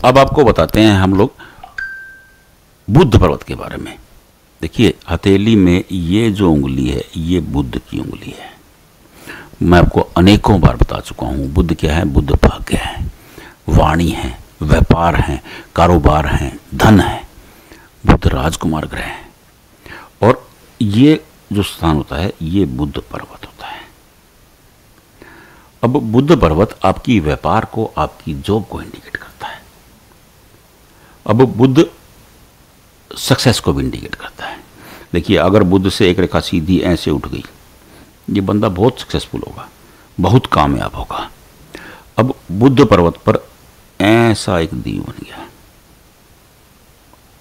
अब आपको बताते हैं हम लोग बुद्ध पर्वत के बारे में। देखिए, हथेली में ये जो उंगली है ये बुद्ध की उंगली है। मैं आपको अनेकों बार बता चुका हूँ, बुद्ध क्या है? बुद्ध भाग्य है, वाणी है, व्यापार है, कारोबार है, धन है। बुद्ध राजकुमार ग्रह है और ये जो स्थान होता है ये बुद्ध पर्वत होता है। अब बुद्ध पर्वत आपकी व्यापार को, आपकी जॉब को इंडिकेट करता है। अब बुद्ध सक्सेस को भी इंडिकेट करता है। देखिए, अगर बुद्ध से एक रेखा सीधी ऐसे उठ गई, ये बंदा बहुत सक्सेसफुल होगा, बहुत कामयाब होगा। अब बुद्ध पर्वत पर ऐसा एक दीव बन गया,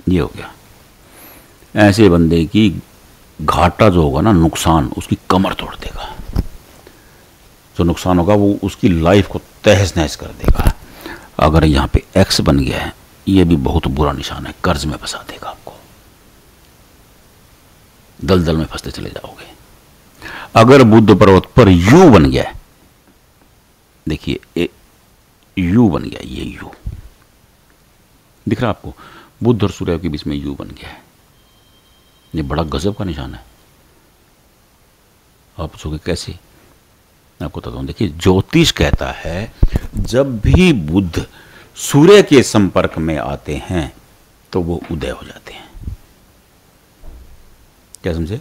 ये हो गया। ऐसे बंदे की घाटा जो होगा ना, नुकसान, उसकी कमर तोड़ देगा। जो नुकसान होगा वो उसकी लाइफ को तहस नहस कर देगा। अगर यहाँ पे एक्स बन गया है, ये भी बहुत बुरा निशान है, कर्ज में फंसा देगा आपको, दलदल में फंसते चले जाओगे। अगर बुद्ध पर्वत पर यू बन गया है, देखिए यू बन गया, ये यू दिख रहा है आपको, बुद्ध और सूर्य के बीच में यू बन गया है। ये बड़ा गजब का निशान है। आप पूछोगे कैसे? मैं आपको बताता हूं। देखिए, ज्योतिष कहता है जब भी बुद्ध सूर्य के संपर्क में आते हैं तो वो उदय हो जाते हैं। क्या समझे?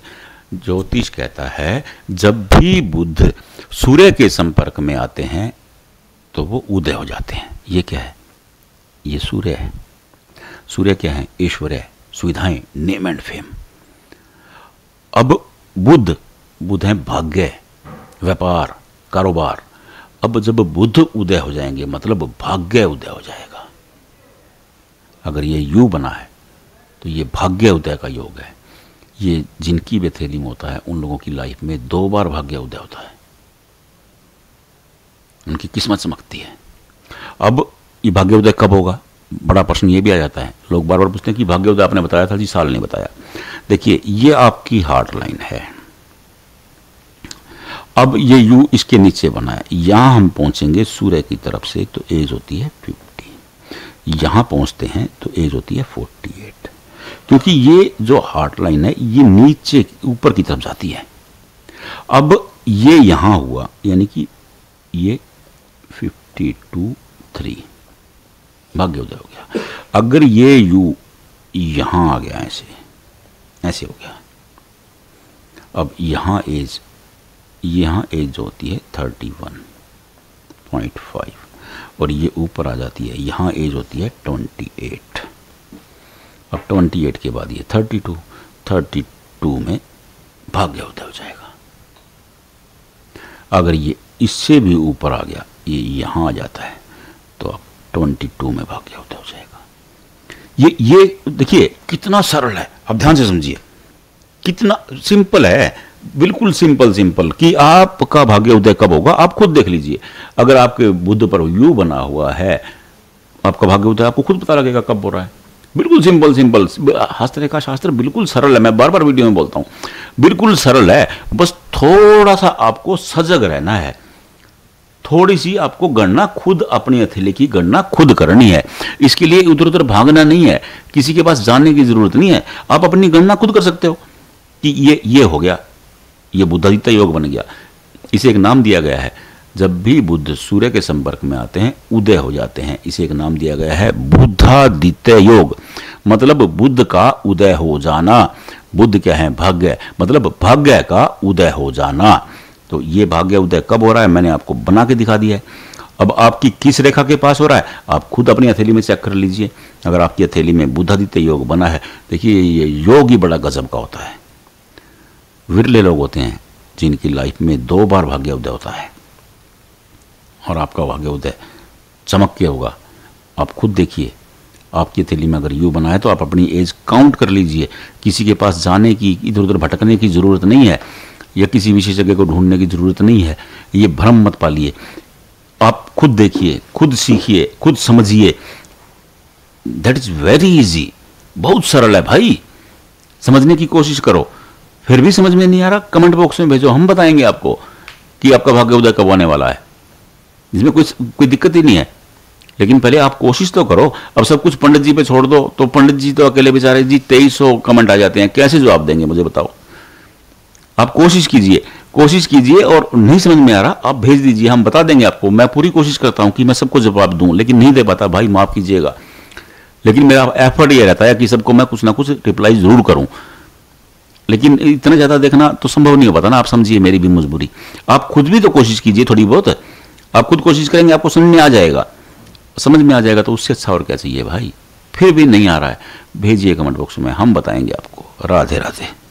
ज्योतिष कहता है जब भी बुद्ध सूर्य के संपर्क में आते हैं तो वो उदय हो जाते हैं। ये क्या है? ये सूर्य है। सूर्य क्या है? ऐश्वर्य, सुविधाएं, नेम एंड फेम। अब बुद्ध है भाग्य, व्यापार, कारोबार। अब जब बुद्ध उदय हो जाएंगे मतलब भाग्य उदय हो जाएगा। अगर ये यू बना है तो ये भाग्य उदय का योग है। ये जिनकी भी हथेली में होता है उन लोगों की लाइफ में 2 बार भाग्य उदय होता है, उनकी किस्मत चमकती है। अब ये भाग्य उदय कब होगा? बड़ा प्रश्न ये भी आ जाता है। लोग बार बार पूछते हैं कि भाग्य उदय आपने बताया था जी, साल नहीं बताया। देखिए, ये आपकी हार्ट लाइन है। अब ये यू इसके नीचे बना है, यहां हम पहुंचेंगे सूर्य की तरफ से तो एज होती है 50, यहां पहुंचते हैं तो एज होती है 48। क्योंकि ये जो हार्ट लाइन है ये नीचे ऊपर की तरफ जाती है। अब ये यहां हुआ, यानी कि ये 52-3 भाग्य उदय हो गया। अगर ये यू यहां आ गया, ऐसे हो गया। अब यहां एज जो होती है 31.5 और ये ऊपर आ जाती है, यहां एज होती है 28। अब 28 के बाद ये 32 में भाग्य उदय हो जाएगा। अगर ये इससे भी ऊपर आ गया, ये यहां आ जाता है तो अब 22 में भाग्य उदय हो जाएगा। ये देखिए कितना सरल है, अब ध्यान से समझिए, कितना सिंपल है, बिल्कुल सिंपल कि आपका भाग्य उदय कब होगा आप खुद देख लीजिए। अगर आपके बुद्ध पर यू बना हुआ है, आपका भाग्य उदय आपको खुद पता लगेगा कब हो रहा है। बिल्कुल सिंपल। हस्तरेखा शास्त्र बिल्कुल सरल है, मैं बार बार वीडियो में बोलता हूं, बिल्कुल सरल है। बस थोड़ा सा आपको सजग रहना है, थोड़ी सी आपको गणना खुद, अपनी हथेली की गणना खुद करनी है। इसके लिए उधर उधर भागना नहीं है, किसी के पास जाने की जरूरत नहीं है। आप अपनी गणना खुद कर सकते हो कि ये हो गया, ये बुद्धादित्य योग बन गया। इसे एक नाम दिया गया है, जब भी बुद्ध सूर्य के संपर्क में आते हैं उदय हो जाते हैं। इसे एक नाम दिया गया है बुद्धादित्य योग, मतलब बुद्ध का उदय हो जाना। बुद्ध क्या है? भाग्य, मतलब भाग्य का उदय हो जाना। तो ये भाग्य उदय कब हो रहा है मैंने आपको बना के दिखा दिया है। अब आपकी किस रेखा के पास हो रहा है आप खुद अपनी हथेली में चेक कर लीजिए। अगर आपकी हथेली में बुद्धादित्य योग बना है, देखिए ये योग ही बड़ा गजब का होता है। विरले लोग होते हैं जिनकी लाइफ में 2 बार भाग्य उदय होता है, और आपका भाग्य उदय चमक के होगा। आप खुद देखिए, आपकी हथेली में अगर यू बना है तो आप अपनी एज काउंट कर लीजिए। किसी के पास जाने की, इधर उधर भटकने की जरूरत नहीं है, या किसी विशेष जगह को ढूंढने की जरूरत नहीं है। ये भ्रम मत पालिए, आप खुद देखिए, खुद सीखिए, खुद समझिए। दैट इज वेरी इजी, बहुत सरल है भाई, समझने की कोशिश करो। फिर भी समझ में नहीं आ रहा, कमेंट बॉक्स में भेजो, हम बताएंगे आपको कि आपका भाग्य उदय कब आने वाला है। इसमें कोई दिक्कत ही नहीं है। लेकिन पहले आप कोशिश तो करो। अब सब कुछ पंडित जी पे छोड़ दो तो पंडित जी तो अकेले बेचारे जी 2300 कमेंट आ जाते हैं, कैसे जवाब देंगे मुझे बताओ। आप कोशिश कीजिए, कोशिश कीजिए, और नहीं समझ में आ रहा आप भेज दीजिए, हम बता देंगे आपको। मैं पूरी कोशिश करता हूं कि मैं सबको जवाब दूं, लेकिन नहीं दे पाता भाई, माफ कीजिएगा। लेकिन मेरा एफर्ट ये रहता है कि सबको मैं कुछ ना कुछ रिप्लाई जरूर करूं, लेकिन इतना ज्यादा देखना तो संभव नहीं हो पाता ना। आप समझिए मेरी भी मजबूरी। आप खुद भी तो कोशिश कीजिए थोड़ी बहुत। आप खुद कोशिश करेंगे आपको समझ में आ जाएगा, समझ में आ जाएगा तो उससे अच्छा और क्या चाहिए भाई। फिर भी नहीं आ रहा है, भेजिए कमेंट बॉक्स में, हम बताएंगे आपको। राधे राधे।